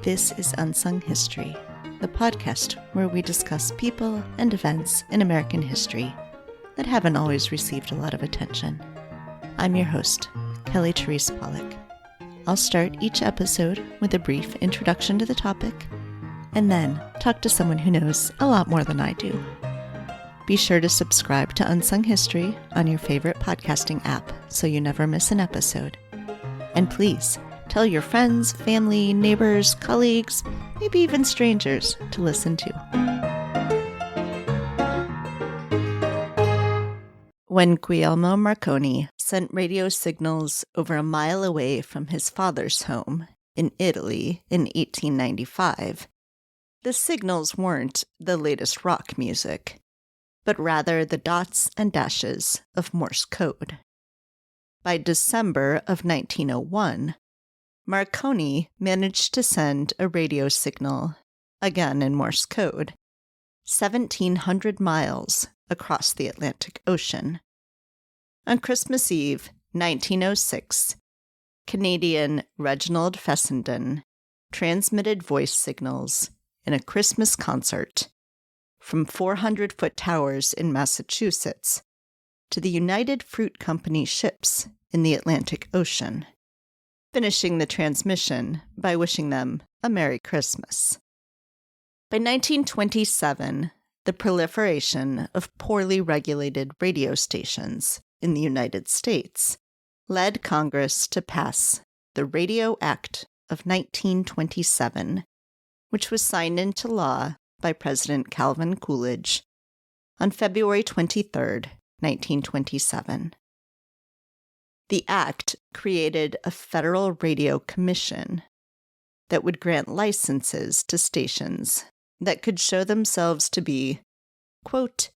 This is Unsung History, the podcast where we discuss people and events in American history that haven't always received a lot of attention. I'm your host, Kelly Therese Pollock. I'll start each episode with a brief introduction to the topic, and then talk to someone who knows a lot more than I do. Be sure to subscribe to Unsung History on your favorite podcasting app so you never miss an episode. And please, tell your friends, family, neighbors, colleagues, maybe even strangers to listen to. When Guglielmo Marconi sent radio signals over a mile away from his father's home in Italy in 1895, the signals weren't the latest rock music, but rather the dots and dashes of Morse code. By December of 1901, Marconi managed to send a radio signal, again in Morse code, 1,700 miles across the Atlantic Ocean. On Christmas Eve, 1906, Canadian Reginald Fessenden transmitted voice signals in a Christmas concert from 400-foot towers in Massachusetts to the United Fruit Company ships in the Atlantic Ocean, finishing the transmission by wishing them a Merry Christmas. By 1927, the proliferation of poorly regulated radio stations in the United States led Congress to pass the Radio Act of 1927, which was signed into law by President Calvin Coolidge on February 23, 1927. The act created a federal radio commission that would grant licenses to stations that could show themselves to be, quote,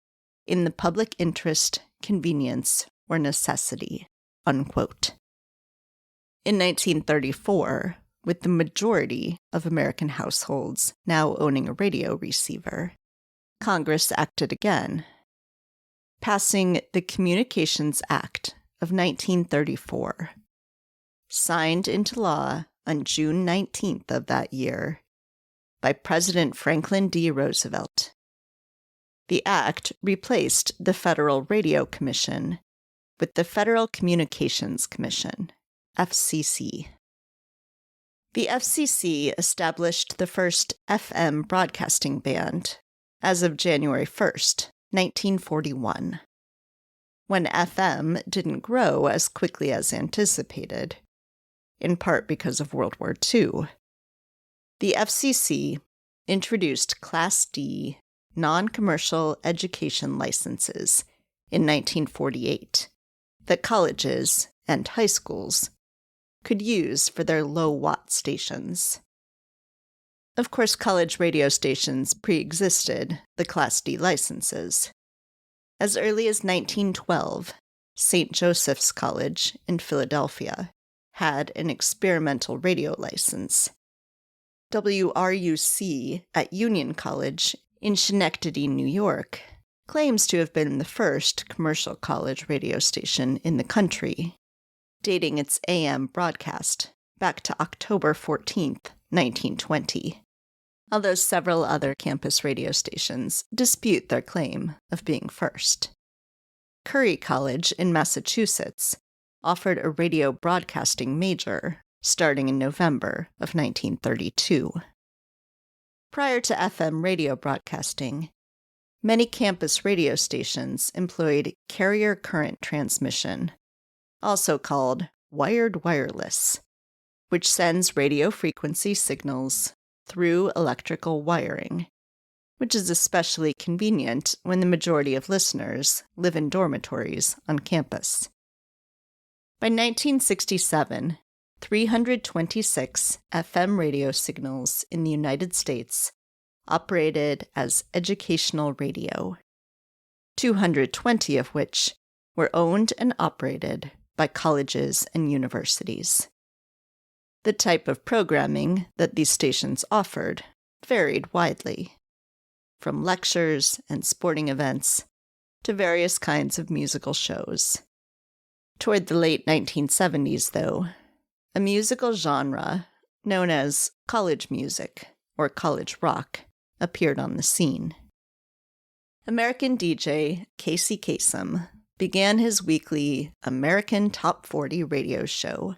in the public interest, convenience, or necessity, unquote. In 1934, with the majority of American households now owning a radio receiver, Congress acted again, passing the Communications Act of 1934, signed into law on June 19th of that year by President Franklin D. Roosevelt. The act replaced the Federal Radio Commission with the Federal Communications Commission, FCC. The FCC established the first FM broadcasting band as of January 1st, 1941. When FM didn't grow as quickly as anticipated, in part because of World War II, the FCC introduced Class D non-commercial education licenses in 1948 that colleges and high schools could use for their low-watt stations. Of course, college radio stations pre-existed the Class D licenses. As early as 1912, St. Joseph's College in Philadelphia had an experimental radio license. WRUC at Union College in Schenectady, New York, claims to have been the first commercial college radio station in the country, dating its AM broadcast back to October 14th, 1920. Although several other campus radio stations dispute their claim of being first. Curry College in Massachusetts offered a radio broadcasting major starting in November of 1932. Prior to FM radio broadcasting, many campus radio stations employed carrier current transmission, also called wired wireless, which sends radio frequency signals through electrical wiring, which is especially convenient when the majority of listeners live in dormitories on campus. By 1967, 326 FM radio signals in the United States operated as educational radio, 220 of which were owned and operated by colleges and universities. The type of programming that these stations offered varied widely, from lectures and sporting events to various kinds of musical shows. Toward the late 1970s, though, a musical genre known as college music or college rock, appeared on the scene. American DJ Casey Kasem began his weekly American Top 40 radio show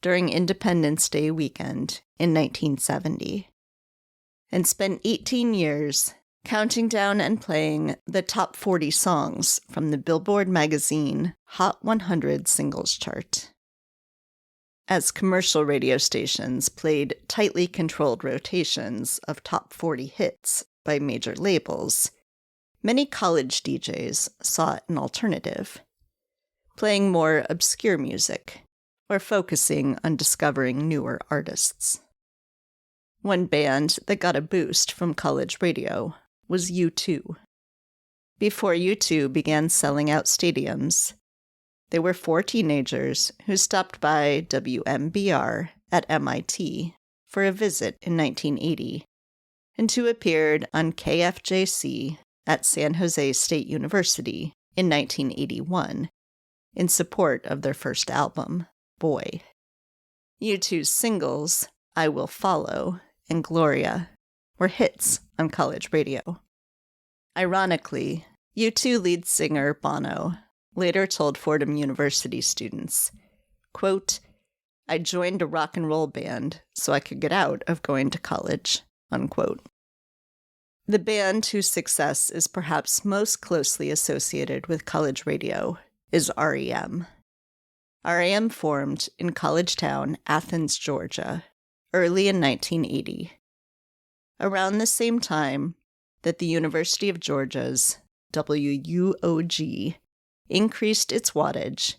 during Independence Day weekend in 1970, and spent 18 years counting down and playing the top 40 songs from the Billboard magazine Hot 100 singles chart. As commercial radio stations played tightly controlled rotations of top 40 hits by major labels, many college DJs sought an alternative, playing more obscure music or focusing on discovering newer artists. One band that got a boost from college radio was U2. Before U2 began selling out stadiums, there were 4 teenagers who stopped by WMBR at MIT for a visit in 1980, and who appeared on KFJC at San Jose State University in 1981 in support of their first album, Boy. U2's singles, I Will Follow and Gloria, were hits on college radio. Ironically, U2 lead singer Bono later told Fordham University students, quote, I joined a rock and roll band so I could get out of going to college, unquote. The band whose success is perhaps most closely associated with college radio is REM. REM formed in college town Athens, Georgia, early in 1980, around the same time that the University of Georgia's WUOG increased its wattage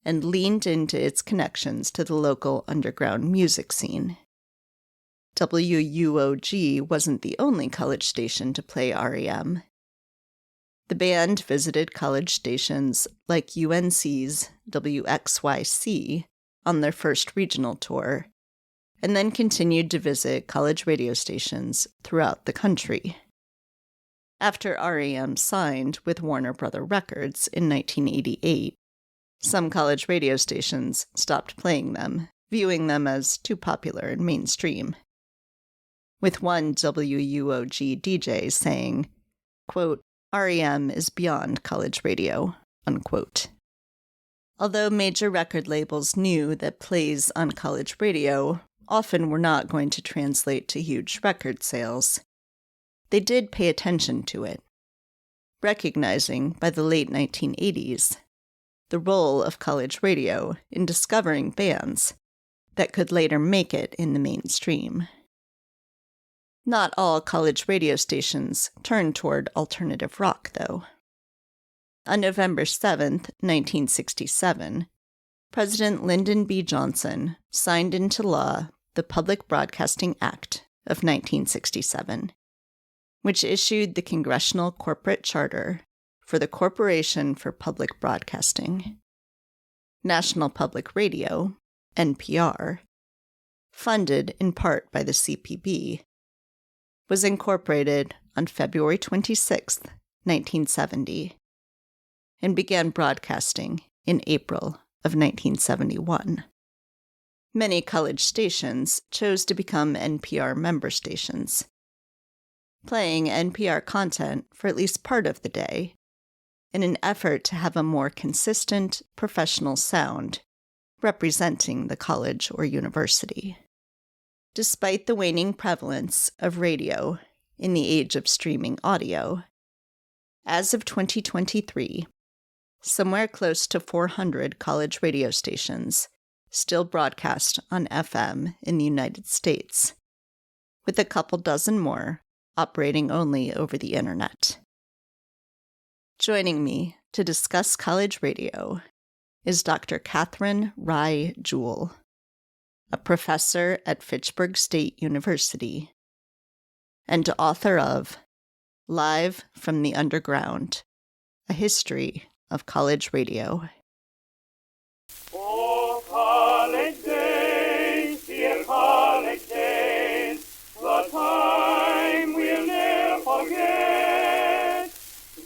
and leaned into its connections to the local underground music scene. WUOG wasn't the only college station to play REM. The band visited college stations like UNC's WXYC on their first regional tour, and then continued to visit college radio stations throughout the country. After REM signed with Warner Brother Records in 1988, some college radio stations stopped playing them, viewing them as too popular and mainstream, with one WUOG DJ saying, quote, REM is beyond college radio, unquote. Although major record labels knew that plays on college radio often were not going to translate to huge record sales, they did pay attention to it, recognizing by the late 1980s the role of college radio in discovering bands that could later make it in the mainstream. Not all college radio stations turned toward alternative rock, though. On November 7, 1967, President Lyndon B. Johnson signed into law the Public Broadcasting Act of 1967, which issued the Congressional Corporate Charter for the Corporation for Public Broadcasting. National Public Radio, NPR, funded in part by the CPB, was incorporated on February 26, 1970, and began broadcasting in April of 1971. Many college stations chose to become NPR member stations, playing NPR content for at least part of the day in an effort to have a more consistent, professional sound representing the college or university. Despite the waning prevalence of radio in the age of streaming audio, as of 2023, somewhere close to 400 college radio stations still broadcast on FM in the United States, with a couple dozen more operating only over the internet. Joining me to discuss college radio is Dr. Catherine Rye Jewell, a professor at Fitchburg State University, and author of Live from the Underground, A History of College Radio. Oh, college days, dear college days, the time we'll never forget,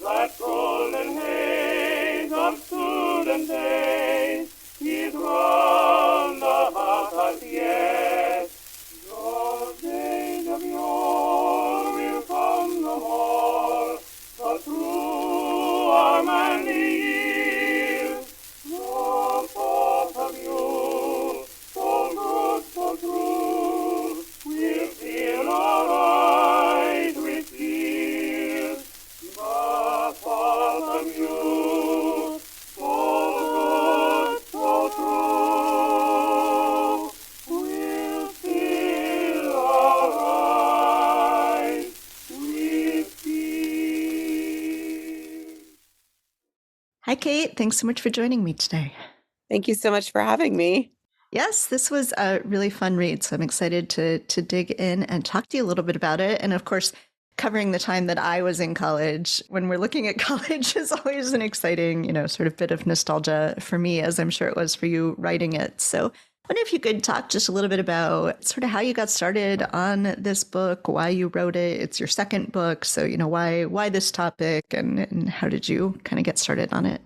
that golden haze of student days is round about us yet. Kate. Thanks so much for joining me today. Thank you so much for having me. Yes, this was a really fun read, so I'm excited to dig in and talk to you a little bit about it. And of course, covering the time that I was in college, when we're looking at college, is always an exciting, sort of bit of nostalgia for me, as I'm sure it was for you writing it. So I wonder if you could talk just a little bit about sort of how you got started on this book, why you wrote it. It's your second book, so why this topic, and how did you kind of get started on it?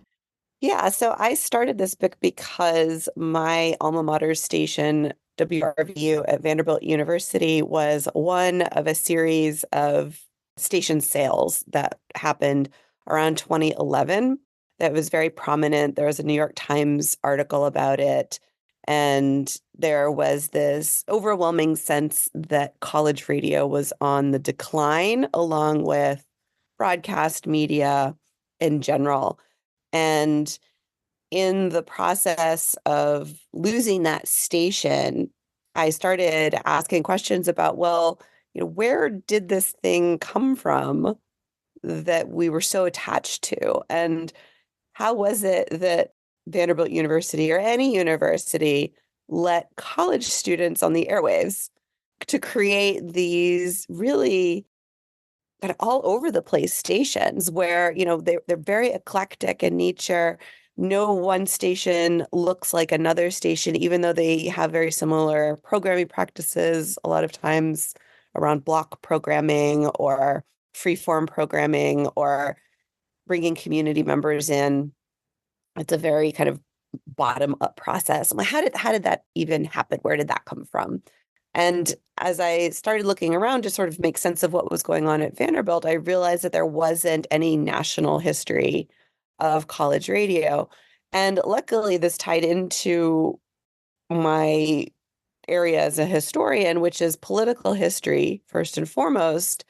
Yeah, so I started this book because my alma mater station, WRVU at Vanderbilt University, was one of a series of station sales that happened around 2011 that was very prominent. There was a New York Times article about it, and there was this overwhelming sense that college radio was on the decline, along with broadcast media in general. And in the process of losing that station, I started asking questions about, well, where did this thing come from that we were so attached to? And how was it that Vanderbilt University or any university let college students on the airwaves to create these really kind of all over the place stations where, they're very eclectic in nature. No one station looks like another station, even though they have very similar programming practices, a lot of times around block programming or free-form programming or bringing community members in. It's a very kind of bottom-up process. I'm like, how did that even happen? Where did that come from? And as I started looking around to sort of make sense of what was going on at Vanderbilt, I realized that there wasn't any national history of college radio. And luckily, this tied into my area as a historian, which is political history, first and foremost.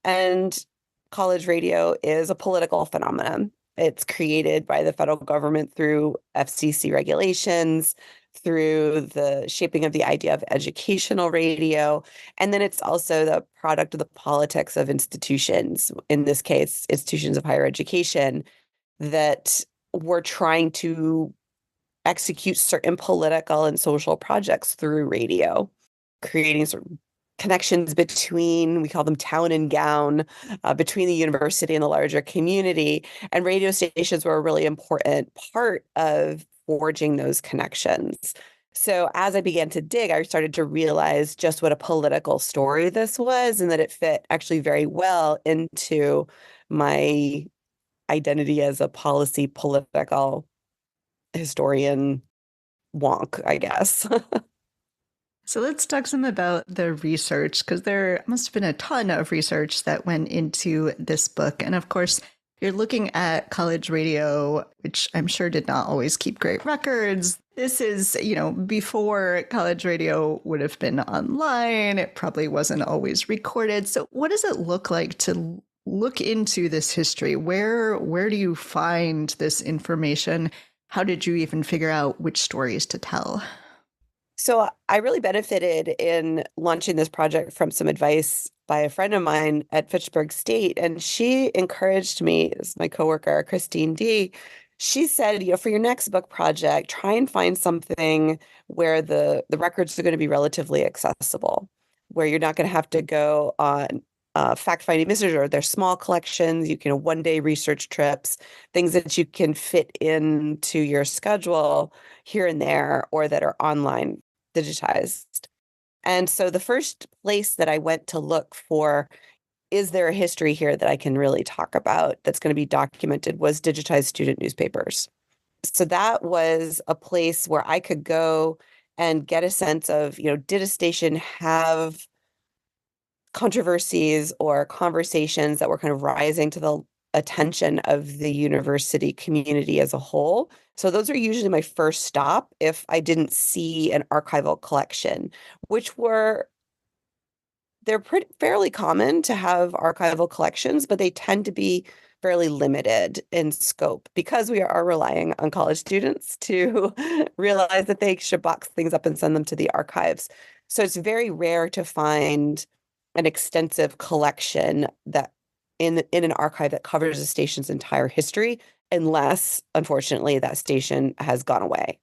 And college radio is a political phenomenon. It's created by the federal government through FCC regulations, through the shaping of the idea of educational radio. And then it's also the product of the politics of institutions, in this case, institutions of higher education, that were trying to execute certain political and social projects through radio, creating sort of connections between, we call them town and gown, between the university and the larger community. And radio stations were a really important part of forging those connections. So as I began to dig, I started to realize just what a political story this was, and that it fit actually very well into my identity as a policy political historian wonk, I guess. So let's talk some about the research, because there must have been a ton of research that went into this book. And of course, you're looking at college radio, which I'm sure did not always keep great records. This is, before college radio would have been online. It probably wasn't always recorded. So what does it look like to look into this history? Where do you find this information? How did you even figure out which stories to tell? So I really benefited in launching this project from some advice by a friend of mine at Fitchburg State. And she encouraged me, as my coworker, Christine D. She said, for your next book project, try and find something where the records are going to be relatively accessible, where you're not going to have to go on fact-finding missions, or they're small collections, you can one-day research trips, things that you can fit into your schedule here and there, or that are online digitized. And so the first place that I went to look for, is there a history here that I can really talk about that's going to be documented, was digitized student newspapers. So that was a place where I could go and get a sense of, did a station have controversies or conversations that were kind of rising to the attention of the university community as a whole. So those are usually my first stop if I didn't see an archival collection, which they're fairly common to have archival collections, but they tend to be fairly limited in scope because we are relying on college students to realize that they should box things up and send them to the archives. So it's very rare to find an extensive collection that in an archive that covers the station's entire history unless, unfortunately, that station has gone away.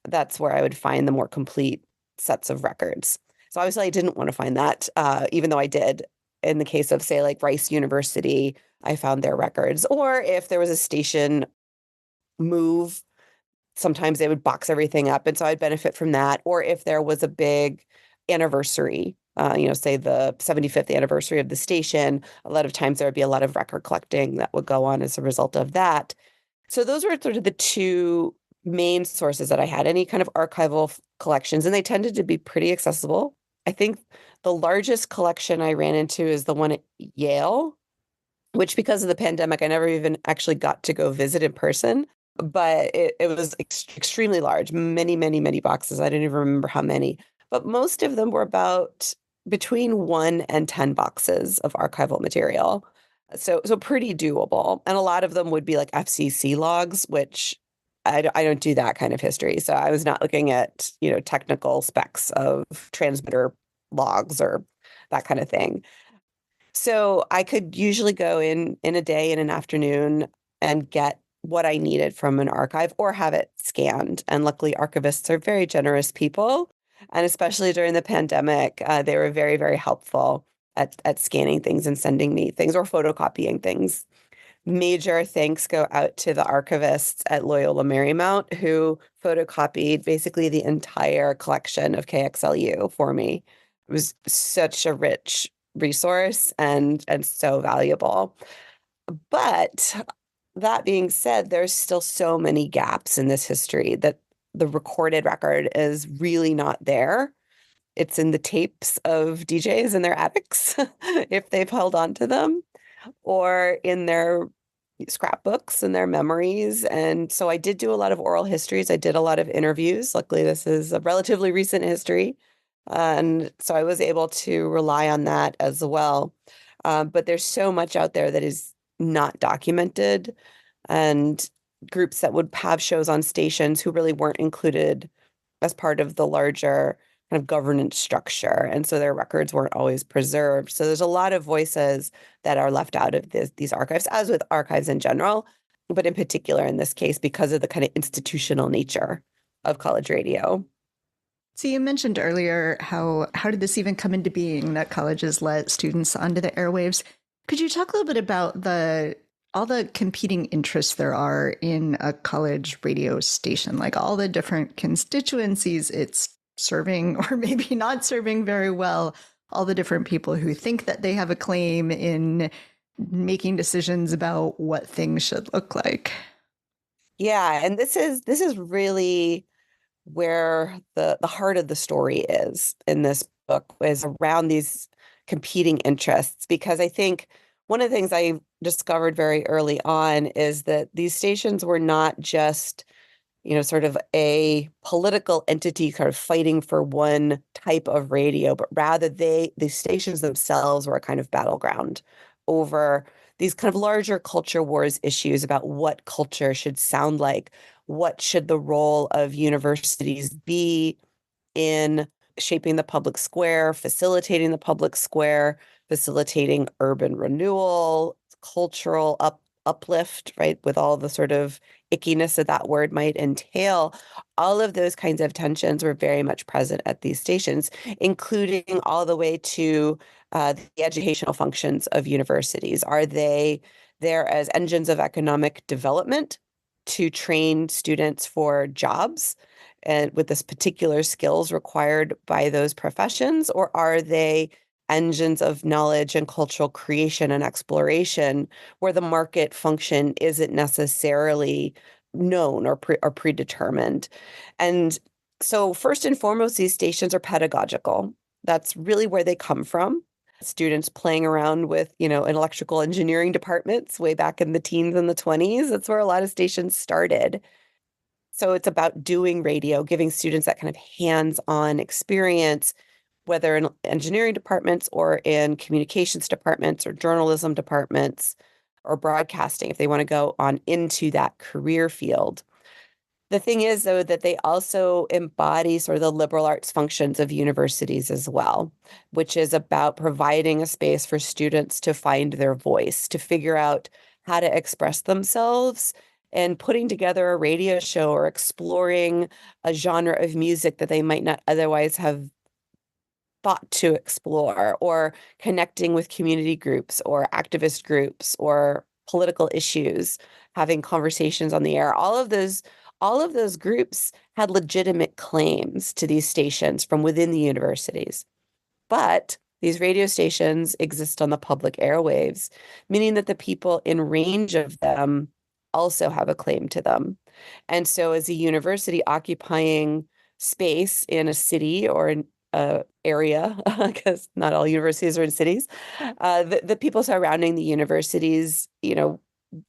That's where I would find the more complete sets of records. So obviously, I didn't want to find that, even though I did. In the case of, say, like Rice University, I found their records. Or if there was a station move, sometimes they would box everything up. And so I'd benefit from that. Or if there was a big anniversary, say the 75th anniversary of the station, a lot of times there would be a lot of record collecting that would go on as a result of that. So those were sort of the two main sources that I had, any kind of archival collections, and they tended to be pretty accessible. I think the largest collection I ran into is the one at Yale, which because of the pandemic, I never even actually got to go visit in person, but it was extremely large, many, many, many boxes. I don't even remember how many, but most of them were about between 1 and 10 boxes of archival material. So pretty doable. And a lot of them would be like FCC logs, which I don't do that kind of history. So I was not looking at, technical specs of transmitter logs or that kind of thing. So I could usually go in a day, in an afternoon, and get what I needed from an archive or have it scanned. And luckily, archivists are very generous people. And especially during the pandemic, they were very, very helpful at scanning things and sending me things or photocopying things. Major thanks go out to the archivists at Loyola Marymount who photocopied basically the entire collection of KXLU for me. It was such a rich resource and so valuable. But that being said, there's still so many gaps in this history that the recorded record is really not there. It's in the tapes of DJs in their attics, if they've held on to them, or in their scrapbooks and their memories. And so I did do a lot of oral histories. I did a lot of interviews. Luckily, this is a relatively recent history. And so I was able to rely on that as well. But there's so much out there that is not documented, and groups that would have shows on stations who really weren't included as part of the larger kind of governance structure. And so their records weren't always preserved. So there's a lot of voices that are left out of these archives, as with archives in general, but in particular in this case, because of the kind of institutional nature of college radio. So you mentioned earlier how did this even come into being that colleges let students onto the airwaves? Could you talk a little bit about all the competing interests there are in a college radio station, like all the different constituencies it's serving or maybe not serving very well, all the different people who think that they have a claim in making decisions about what things should look like? Yeah, and this is really where the heart of the story is in this book, is around these competing interests. Because I think one of the things I discovered very early on is that these stations were not just, sort of a political entity kind of fighting for one type of radio, but rather the stations themselves were a kind of battleground over these kind of larger culture wars issues about what culture should sound like, what should the role of universities be in shaping the public square, facilitating the public square, facilitating urban renewal, cultural uplift, right? With all the sort of ickiness that that word might entail. All of those kinds of tensions were very much present at these stations, including all the way to the educational functions of universities. Are they there as engines of economic development to train students for jobs and with this particular skills required by those professions, or are they engines of knowledge and cultural creation and exploration where the market function isn't necessarily known or predetermined? And so first and foremost, these stations are pedagogical. That's really where they come from. Students playing around with, in electrical engineering departments way back in the teens and the 20s. That's where a lot of stations started. So it's about doing radio, giving students that kind of hands-on experience, whether in engineering departments or in communications departments or journalism departments or broadcasting, if they want to go on into that career field. The thing is, though, that they also embody sort of the liberal arts functions of universities as well, which is about providing a space for students to find their voice, to figure out how to express themselves and putting together a radio show or exploring a genre of music that they might not otherwise have thought to explore, or connecting with community groups or activist groups or political issues, having conversations on the air. All of those groups had legitimate claims to these stations from within the universities. But these radio stations exist on the public airwaves, meaning that the people in range of them also have a claim to them. And so, as a university occupying space in a city or an area, because not all universities are in cities, the people surrounding the universities,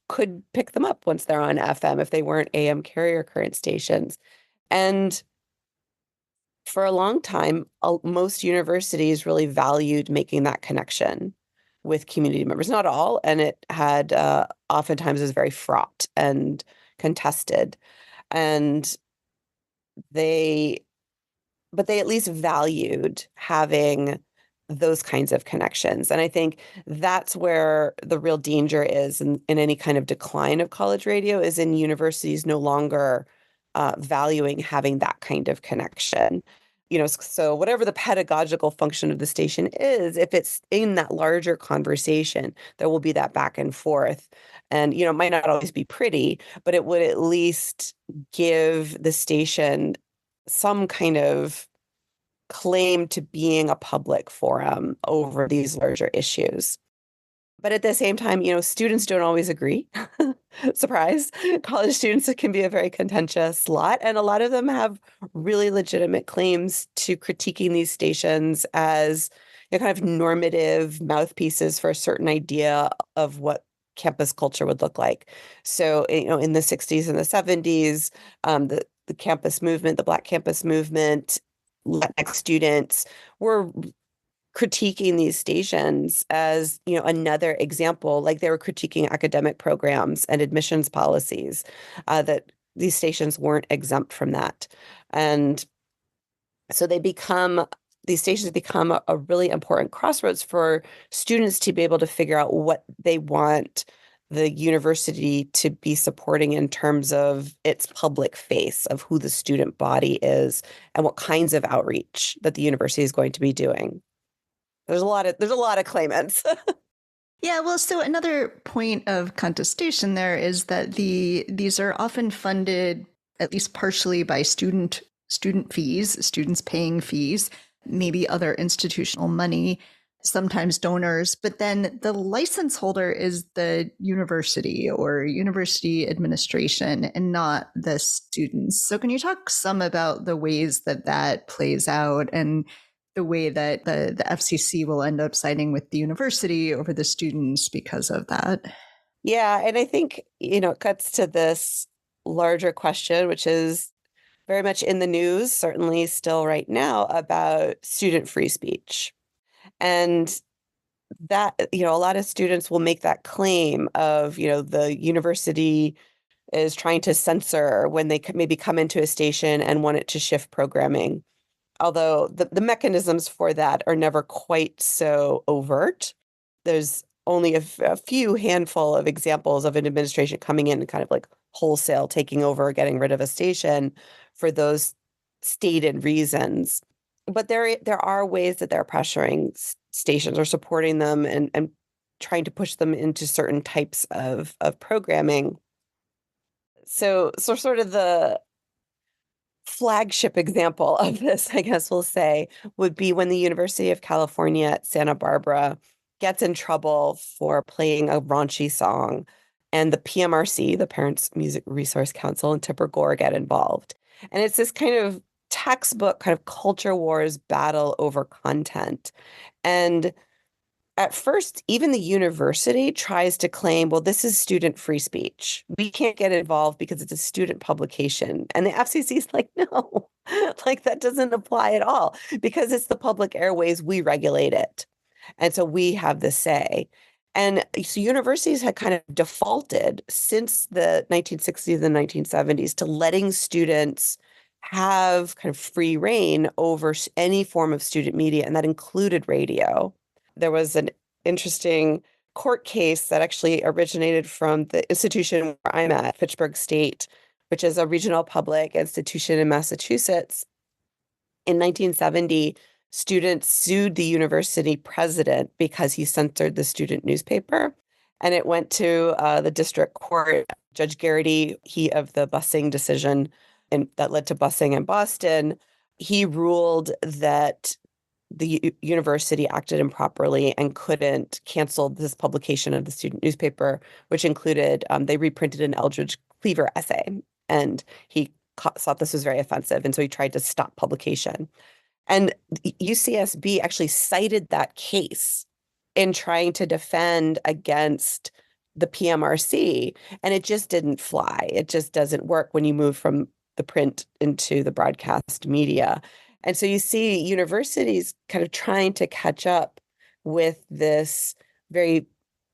could pick them up once they're on FM if they weren't AM carrier current stations. And for a long time, most universities really valued making that connection with community members. Not all, and it had oftentimes was very fraught and contested. And they, but they at least valued having those kinds of connections. And I think that's where the real danger is in any kind of decline of college radio, is in universities no longer valuing having that kind of connection. So whatever the pedagogical function of the station is, if it's in that larger conversation, there will be that back and forth. And, it might not always be pretty, but it would at least give the station some kind of claim to being a public forum over these larger issues. But at the same time, students don't always agree. Surprise. College students, it can be a very contentious lot. And a lot of them have really legitimate claims to critiquing these stations as kind of normative mouthpieces for a certain idea of what campus culture would look like. So, in the 60s and the 70s, the campus movement, the Black campus movement, Latinx students were critiquing these stations as, another example, like they were critiquing academic programs and admissions policies, that these stations weren't exempt from that. And so these stations become a really important crossroads for students to be able to figure out what they want the university to be supporting in terms of its public face of who the student body is and what kinds of outreach that the university is going to be doing. There's a lot of claimants. Yeah, well, so another point of contestation there is that these are often funded at least partially by student fees, students paying fees, maybe other institutional money, sometimes donors, but then the license holder is the university or university administration and not the students. So can you talk some about the ways that plays out and the way that the FCC will end up siding with the university over the students because of that? Yeah, and I think, it cuts to this larger question, which is very much in the news, certainly still right now, about student free speech. And that, a lot of students will make that claim of, the university is trying to censor when they maybe come into a station and want it to shift programming. Although the mechanisms for that are never quite so overt. There's only a few handful of examples of an administration coming in and kind of like wholesale taking over, getting rid of a station for those stated reasons. But there are ways that they're pressuring stations or supporting them and trying to push them into certain types of programming. So sort of the flagship example of this, I guess we'll say, would be when the University of California at Santa Barbara gets in trouble for playing a raunchy song, and the PMRC, the Parents Music Resource Council, and Tipper Gore get involved. And it's this kind of textbook kind of culture wars battle over content. And at first, even the university tries to claim, well, this is student free speech. We can't get involved because it's a student publication. And the FCC is like, no, like that doesn't apply at all because it's the public airways. We regulate it. And so we have the say. And so universities had kind of defaulted since the 1960s and 1970s to letting students have kind of free reign over any form of student media, and that included radio. There was an interesting court case that actually originated from the institution where I'm at, Fitchburg State, which is a regional public institution in Massachusetts. In 1970, students sued the university president because he censored the student newspaper. And it went to the district court. Judge Garrity, he of the busing decision and that led to busing in Boston, he ruled that the university acted improperly and couldn't cancel this publication of the student newspaper, which included they reprinted an Eldridge Cleaver essay, and he thought this was very offensive, and so he tried to stop publication. And UCSB actually cited that case in trying to defend against the PMRC, and it just didn't fly. It just doesn't work when you move from the print into the broadcast media. And so you see universities kind of trying to catch up with this very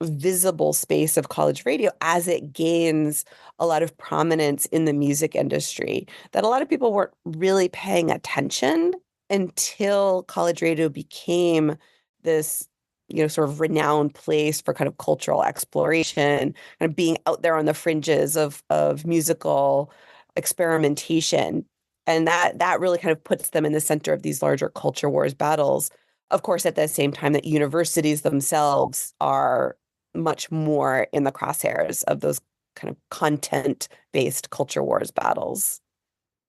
visible space of college radio as it gains a lot of prominence in the music industry, that a lot of people weren't really paying attention until college radio became this, sort of renowned place for kind of cultural exploration and being out there on the fringes of musical experimentation. And that really kind of puts them in the center of these larger culture wars battles. Of course, at the same time that universities themselves are much more in the crosshairs of those kind of content-based culture wars battles.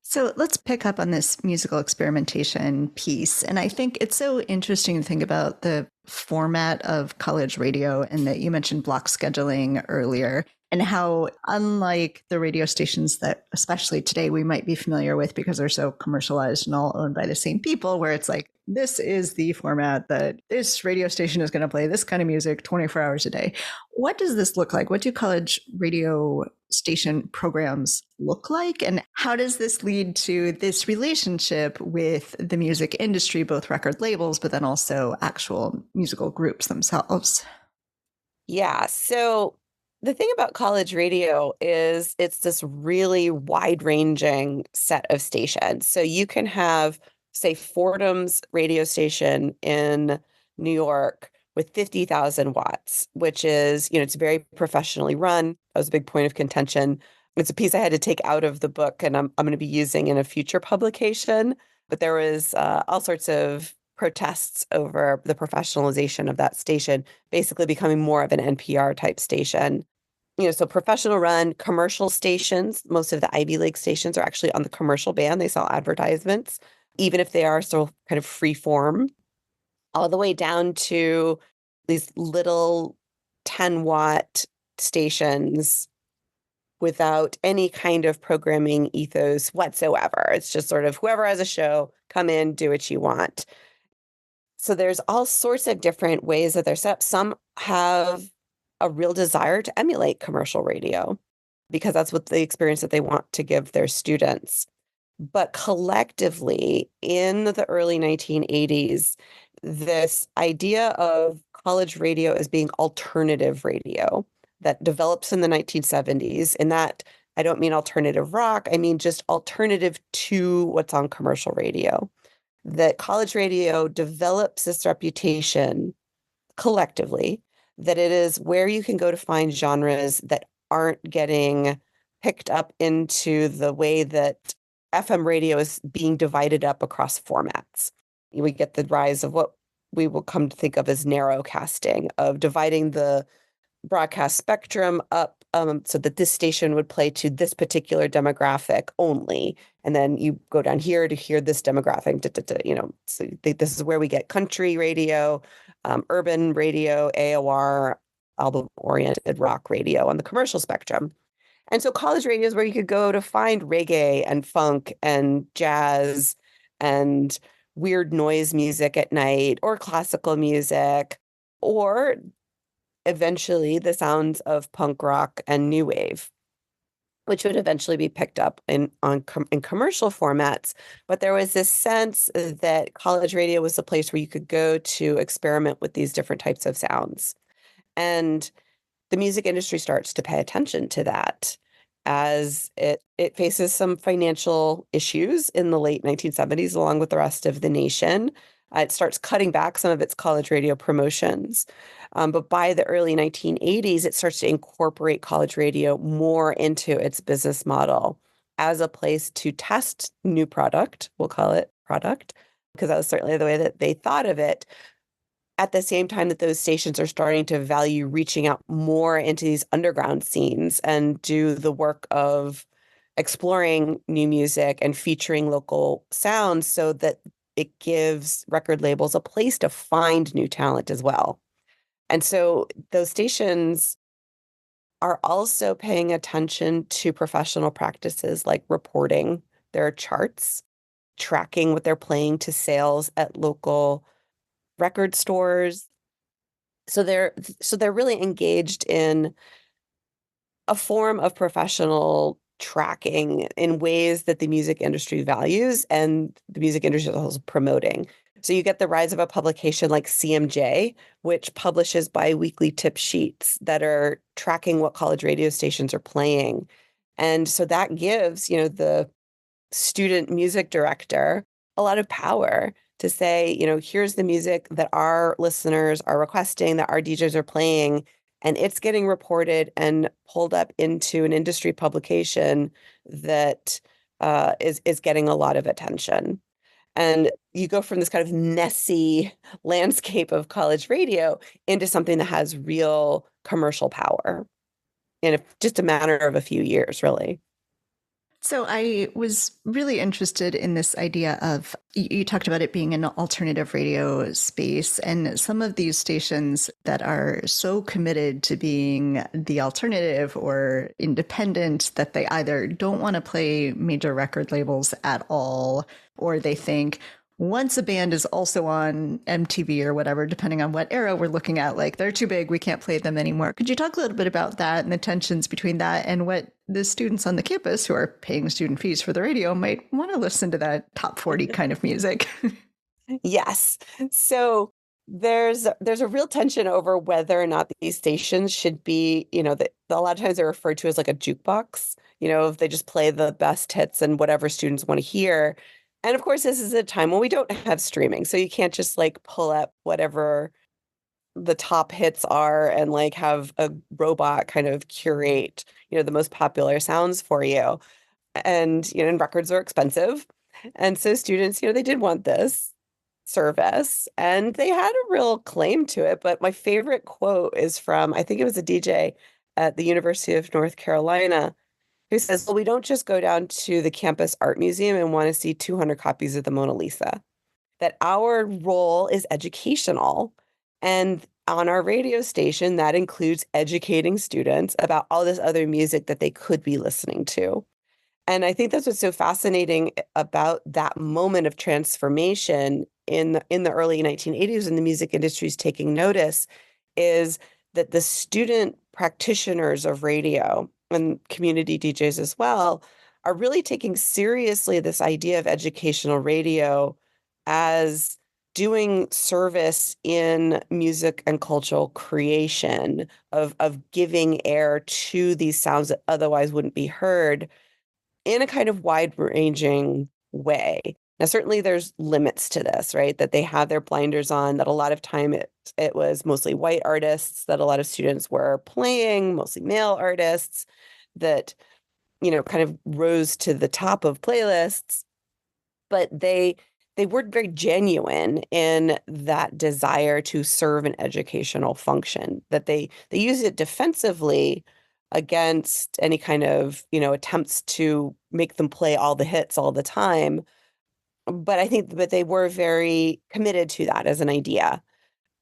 So let's pick up on this musical experimentation piece. And I think it's so interesting to think about the format of college radio, and that you mentioned block scheduling earlier, and how unlike the radio stations that, especially today, we might be familiar with because they're so commercialized and all owned by the same people, where it's like, this is the format that this radio station is going to play this kind of music 24 hours a day. What does this look like? What do college radio station programs look like? And how does this lead to this relationship with the music industry, both record labels, but then also actual musical groups themselves? Yeah. So the thing about college radio is it's this really wide-ranging set of stations. So you can have, say, Fordham's radio station in New York with 50,000 watts, which is, it's very professionally run. That was a big point of contention. It's a piece I had to take out of the book, and I'm going to be using in a future publication. But there was all sorts of protests over the professionalization of that station, basically becoming more of an NPR type station. So professional run commercial stations, most of the Ivy League stations are actually on the commercial band. They sell advertisements, even if they are still kind of free form, all the way down to these little 10-watt stations without any kind of programming ethos whatsoever. It's just sort of whoever has a show, come in, do what you want. So there's all sorts of different ways that they're set up. Some have a real desire to emulate commercial radio because that's what the experience that they want to give their students. But collectively, in the early 1980s, this idea of college radio as being alternative radio that develops in the 1970s, and that I don't mean alternative rock, I mean just alternative to what's on commercial radio. That college radio develops this reputation collectively that it is where you can go to find genres that aren't getting picked up into the way that FM radio is being divided up across formats. We get the rise of what we will come to think of as narrowcasting, of dividing the broadcast spectrum up so that this station would play to this particular demographic only. And then you go down here to hear this demographic, so this is where we get country radio, urban radio, AOR, album-oriented rock radio on the commercial spectrum. And so college radio is where you could go to find reggae and funk and jazz and weird noise music at night, or classical music, or eventually the sounds of punk rock and new wave, which would eventually be picked up in commercial formats. But there was this sense that college radio was a place where you could go to experiment with these different types of sounds. And the music industry starts to pay attention to that as it faces some financial issues in the late 1970s, along with the rest of the nation. It starts cutting back some of its college radio promotions. But by the early 1980s, it starts to incorporate college radio more into its business model as a place to test new product. We'll call it product, because that was certainly the way that they thought of it. At the same time that those stations are starting to value reaching out more into these underground scenes and do the work of exploring new music and featuring local sounds so that it gives record labels a place to find new talent as well. And so those stations are also paying attention to professional practices like reporting their charts, tracking what they're playing to sales at local record stores. So they're really engaged in a form of professional tracking in ways that the music industry values and the music industry is promoting. So you get the rise of a publication like CMJ, which publishes biweekly tip sheets that are tracking what college radio stations are playing. And so that gives, the student music director a lot of power to say, here's the music that our listeners are requesting, that our DJs are playing, and it's getting reported and pulled up into an industry publication that is getting a lot of attention. And you go from this kind of messy landscape of college radio into something that has real commercial power in just a matter of a few years, really. So I was really interested in this idea of, you talked about it being an alternative radio space, and some of these stations that are so committed to being the alternative or independent that they either don't want to play major record labels at all, or they think, once a band is also on MTV or whatever, depending on what era we're looking at, like they're too big, we can't play them anymore. Could you talk a little bit about that and the tensions between that and what the students on the campus who are paying student fees for the radio might want to listen to that top 40 kind of music? Yes. So there's a real tension over whether or not these stations should be, that a lot of times they're referred to as like a jukebox, if they just play the best hits and whatever students want to hear. And of course, this is a time when we don't have streaming, so you can't just like pull up whatever the top hits are and like have a robot kind of curate, the most popular sounds for you. And records are expensive. And so students, they did want this service and they had a real claim to it. But my favorite quote is from, I think it was a DJ at the University of North Carolina who says, well, we don't just go down to the campus art museum and want to see 200 copies of the Mona Lisa, that our role is educational. And on our radio station, that includes educating students about all this other music that they could be listening to. And I think that's what's so fascinating about that moment of transformation in the early 1980s when the music industry is taking notice, is that the student practitioners of radio and community DJs as well are really taking seriously this idea of educational radio as doing service in music and cultural creation, of giving air to these sounds that otherwise wouldn't be heard in a kind of wide-ranging way. Now, certainly there's limits to this, right? That they have their blinders on, that a lot of time it was mostly white artists that a lot of students were playing, mostly male artists that, kind of rose to the top of playlists. But they were very genuine in that desire to serve an educational function, that they use it defensively against any kind of, attempts to make them play all the hits all the time. But I think that they were very committed to that as an idea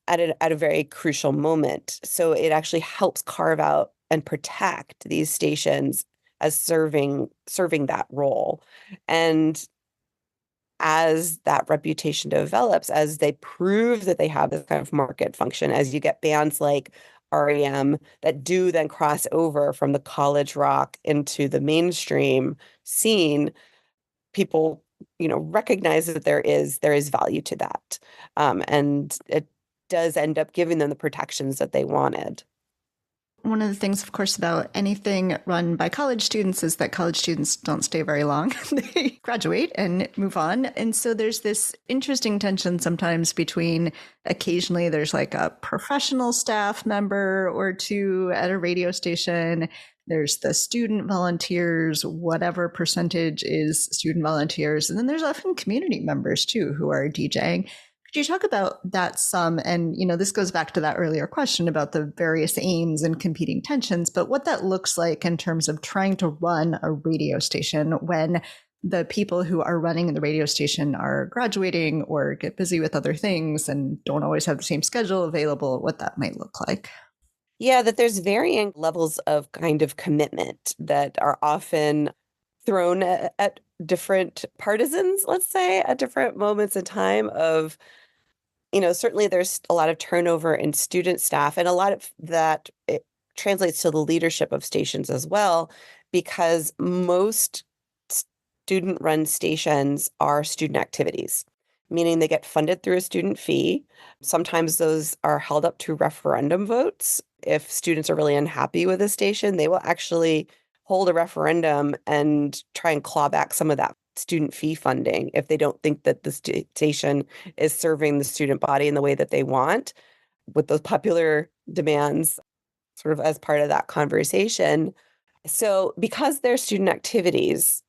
at a very crucial moment. So it actually helps carve out and protect these stations as serving that role. And as that reputation develops, as they prove that they have this kind of market function, as you get bands like REM that do then cross over from the college rock into the mainstream scene, people, recognize that there is value to that. And it does end up giving them the protections that they wanted. one of the things, of course, about anything run by college students is that college students don't stay very long. They graduate and move on. And so there's this interesting tension sometimes between occasionally there's like a professional staff member or two at a radio station. There's the student volunteers, whatever percentage is student volunteers. And then there's often community members too who are DJing. Could you talk about that some? And, this goes back to that earlier question about the various aims and competing tensions, but what that looks like in terms of trying to run a radio station when the people who are running the radio station are graduating or get busy with other things and don't always have the same schedule available, what that might look like. Yeah, that there's varying levels of kind of commitment that are often thrown at different partisans, let's say, at different moments in time of, certainly there's a lot of turnover in student staff, and a lot of that it translates to the leadership of stations as well, because most student-run stations are student activities, meaning they get funded through a student fee. Sometimes those are held up to referendum votes. If students are really unhappy with a station, they will actually hold a referendum and try and claw back some of that student fee funding if they don't think that the station is serving the student body in the way that they want, with those popular demands sort of as part of that conversation. So because they're student activities,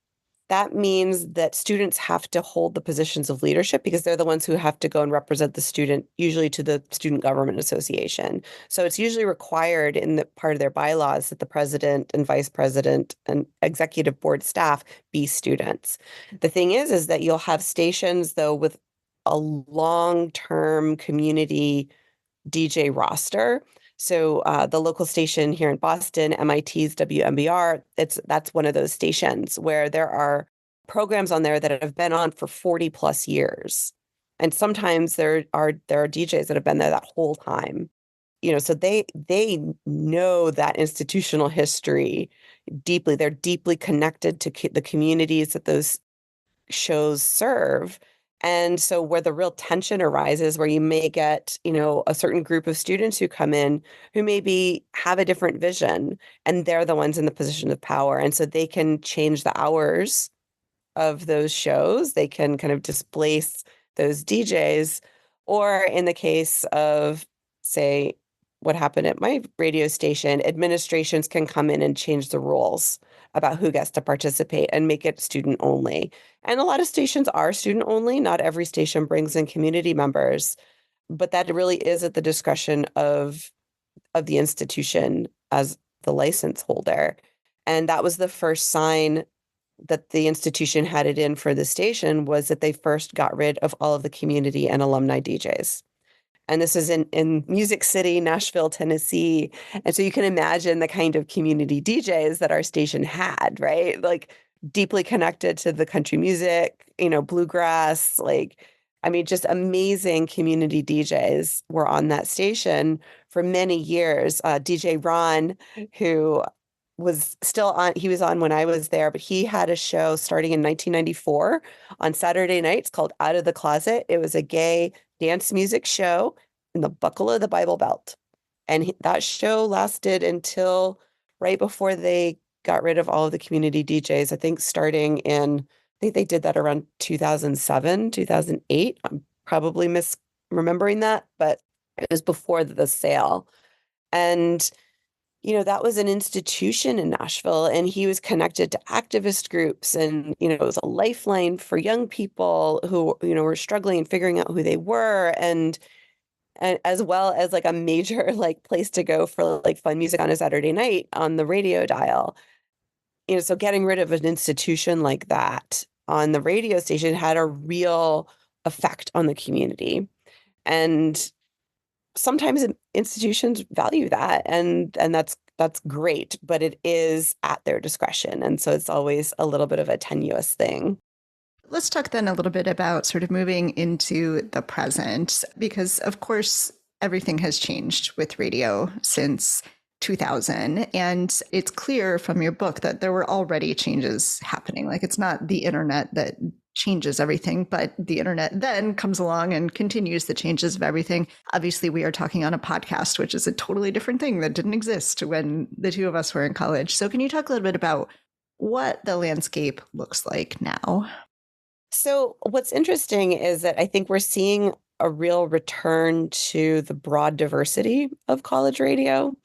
that means that students have to hold the positions of leadership because they're the ones who have to go and represent the student, usually to the Student Government Association. So it's usually required in the part of their bylaws that the president and vice president and executive board staff be students. The thing is that you'll have stations, though, with a long-term community DJ roster. So the local station here in Boston, MIT's WMBR, that's one of those stations where there are programs on there that have been on for 40 plus years. And sometimes there are DJs that have been there that whole time. So they know that institutional history deeply. They're deeply connected to the communities that those shows serve. And so where the real tension arises, where you may get, a certain group of students who come in who maybe have a different vision, and they're the ones in the position of power. And so they can change the hours of those shows. They can kind of displace those DJs. Or in the case of, say, what happened at my radio station, administrations can come in and change the rules about who gets to participate and make it student only. And a lot of stations are student only. Not every station brings in community members, but that really is at the discretion of the institution as the license holder. And that was the first sign that the institution had it in for the station, was that they first got rid of all of the community and alumni DJs. And this is in Music City, Nashville, Tennessee. And so you can imagine the kind of community DJs that our station had, right? Like deeply connected to the country music, bluegrass, just amazing community DJs were on that station for many years. DJ Ron, who was still on, he was on when I was there, but he had a show starting in 1994 on Saturday nights called Out of the Closet. It was a gay dance music show in the buckle of the Bible Belt. And that show lasted until right before they got rid of all of the community DJs. I think they did that around 2007, 2008. I'm probably misremembering that, but it was before the sale. And that was an institution in Nashville, and he was connected to activist groups, and, it was a lifeline for young people who, were struggling and figuring out who they were, and as well as like a major place to go for fun music on a Saturday night on the radio dial. So getting rid of an institution like that on the radio station had a real effect on the community. And sometimes institutions value that, and that's great, but it is at their discretion. And so it's always a little bit of a tenuous thing. Let's talk then a little bit about sort of moving into the present, because of course, everything has changed with radio since 2000. And it's clear from your book that there were already changes happening. Like, it's not the internet that changes everything, but the internet then comes along and continues the changes of everything. Obviously, we are talking on a podcast, which is a totally different thing that didn't exist when the two of us were in college. So can you talk a little bit about what the landscape looks like now? So what's interesting is that I think we're seeing a real return to the broad diversity of college radio,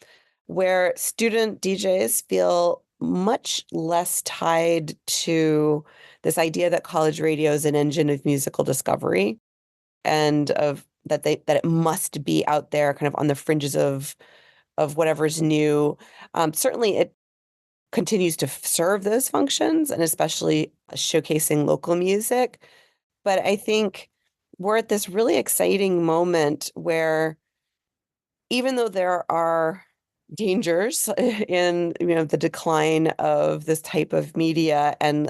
where student DJs feel much less tied to this idea that college radio is an engine of musical discovery and of that it must be out there kind of on the fringes of whatever's new. Certainly it continues to serve those functions and especially showcasing local music. But I think we're at this really exciting moment where even though there are dangers in the decline of this type of media and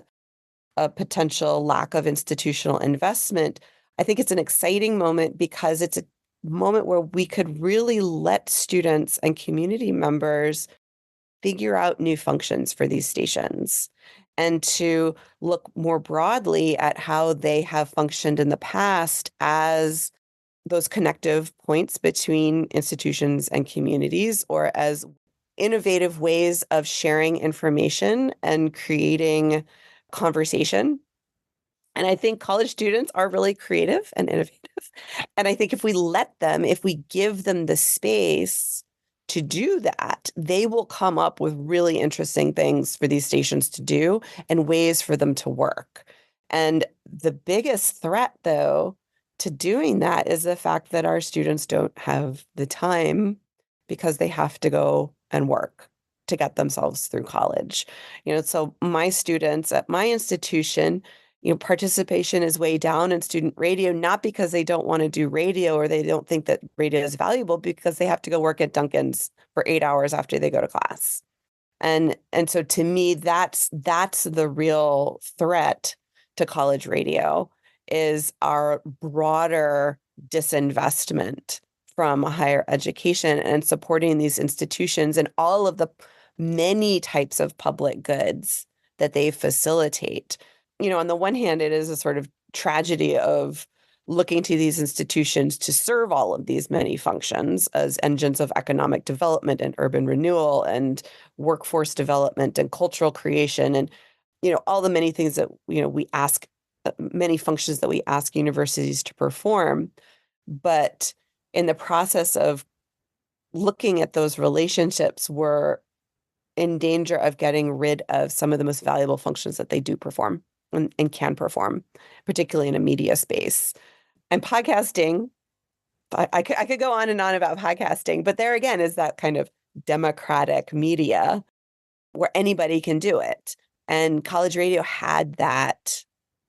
a potential lack of institutional investment, I think it's an exciting moment because it's a moment where we could really let students and community members figure out new functions for these stations and to look more broadly at how they have functioned in the past as those connective points between institutions and communities, or as innovative ways of sharing information and creating conversation. And I think college students are really creative and innovative. And I think if we give them the space to do that, they will come up with really interesting things for these stations to do and ways for them to work. And the biggest threat, though, to doing that is the fact that our students don't have the time because they have to go and work to get themselves through college. So my students at my institution, participation is way down in student radio, not because they don't want to do radio or they don't think that radio is valuable, because they have to go work at Dunkin's for 8 hours after they go to class. And so to me, that's the real threat to college radio, is our broader disinvestment from higher education and supporting these institutions and all of the many types of public goods that they facilitate. On the one hand, it is a sort of tragedy of looking to these institutions to serve all of these many functions as engines of economic development and urban renewal and workforce development and cultural creation and, all the many things that, we ask, many functions that we ask universities to perform. But in the process of looking at those relationships, we're in danger of getting rid of some of the most valuable functions that they do perform and can perform, particularly in a media space. And podcasting, I could go on and on about podcasting, but there again is that kind of democratic media where anybody can do it. And college radio had that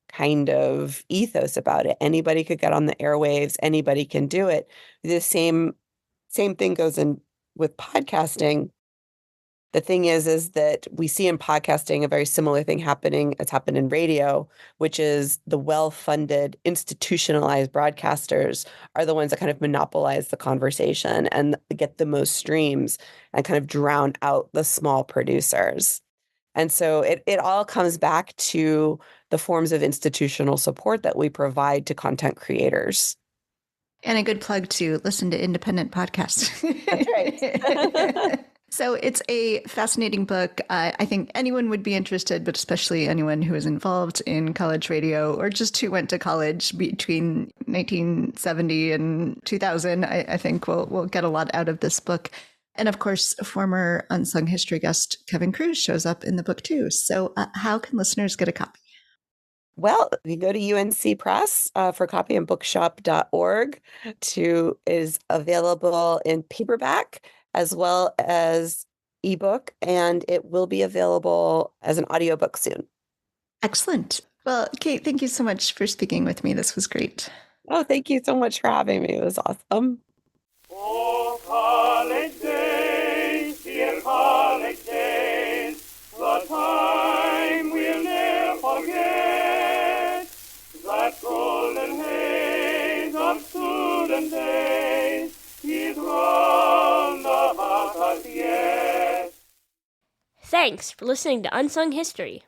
kind of ethos about it. Anybody could get on the airwaves, anybody can do it. The same thing goes in with podcasting. The thing is that we see in podcasting a very similar thing happening that's happened in radio, which is the well-funded, institutionalized broadcasters are the ones that kind of monopolize the conversation and get the most streams and kind of drown out the small producers. And so it all comes back to the forms of institutional support that we provide to content creators. And a good plug to listen to independent podcasts. That's right. So it's a fascinating book. I think anyone would be interested, but especially anyone who is involved in college radio or just who went to college between 1970 and 2000, I think we'll get a lot out of this book. And of course, former Unsung history guest Kevin Cruz shows up in the book too. So how can listeners get a copy? Well, you go to UNC Press for copy and bookshop.org is available in paperback as well as ebook, and it will be available as an audiobook soon. Excellent. Well, Kate, thank you so much for speaking with me. This was great. Oh, thank you so much for having me. It was awesome. Oh, college days, dear college days, the time we'll never forget, that golden haze of student days is round about us yet. Thanks for listening to Unsung History.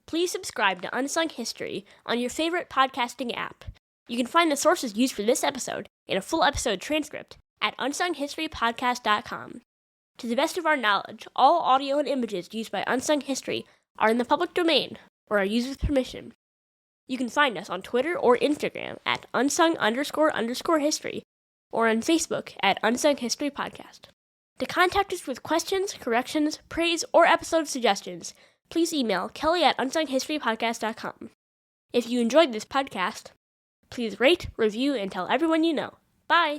please subscribe to Unsung History on your favorite podcasting app. You can find the sources used for this episode and a full episode transcript at unsunghistorypodcast.com. To the best of our knowledge, all audio and images used by Unsung History are in the public domain or are used with permission. You can find us on Twitter or Instagram at unsung__history or on Facebook at Unsung History Podcast. To contact us with questions, corrections, praise, or episode suggestions, please email Kelly at unsunghistorypodcast.com. If you enjoyed this podcast, please rate, review, and tell everyone you know. Bye!